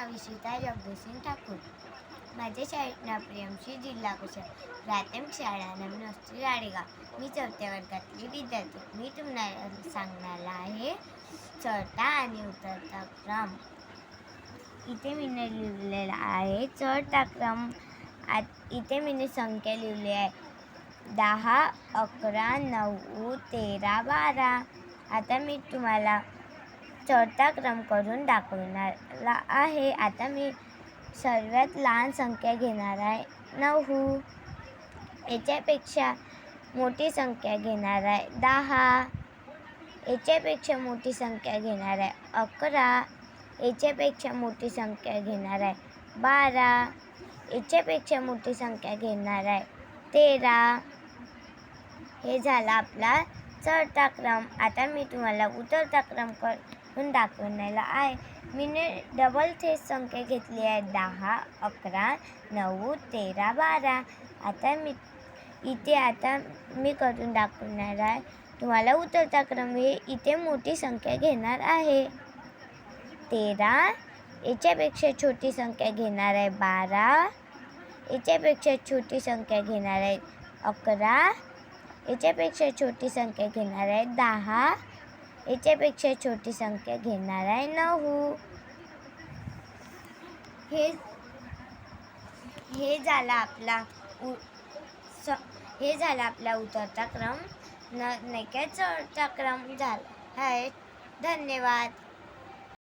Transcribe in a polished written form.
नाव इशिता जगदीशसिंग ठाकूर. माझ्या शाळेत नाव प्रियमश्री जिल्हा परिषद प्राथमिक शाळा नवीन वस्ती राळेगाव. मी 4थ्या वर्गातली विद्यार्थी. मी तुम्हाला सांगणार आहे चढता आणि उतरता क्रम. इथे मी लिहिलेला आहे चढता क्रम. इथे मी संख्या लिहिली आहे 10, 11, 9, 13, 12. आता मी तुम्हाला चढता क्रम करून दाखवणार आहे. आता मी सर्वात लहान संख्या घेणार आहे 9. याच्यापेक्षा मोठी संख्या घेणार आहे 10. याच्यापेक्षा मोठी संख्या घेणार आहे 11. याच्यापेक्षा मोठी संख्या घेणार आहे 12. याच्यापेक्षा मोठी संख्या घेणार आहे 13. हे झाला आपला चढता क्रम. आता मी तुम्हाला उतरता क्रम करून दाखवण्याला आहे. मी डबल थेट संख्या घेतली आहे 10, 11, 9, 13, 12. आता मी करून दाखवणार आहे तुम्हाला उतरता क्रम. इथे मोठी संख्या घेणार आहे 13. याच्यापेक्षा छोटी संख्या घेणार आहे 12. याच्यापेक्षा छोटी संख्या घेणार आहे 11. याच्यापेक्षा छोटी संख्या घेणार आहे 10. याच्यापेक्षा छोटी संख्या घेणार आहे 9. हे झाला आपला उतरता क्रम. नाही का चढता क्रम झाला आहे. धन्यवाद.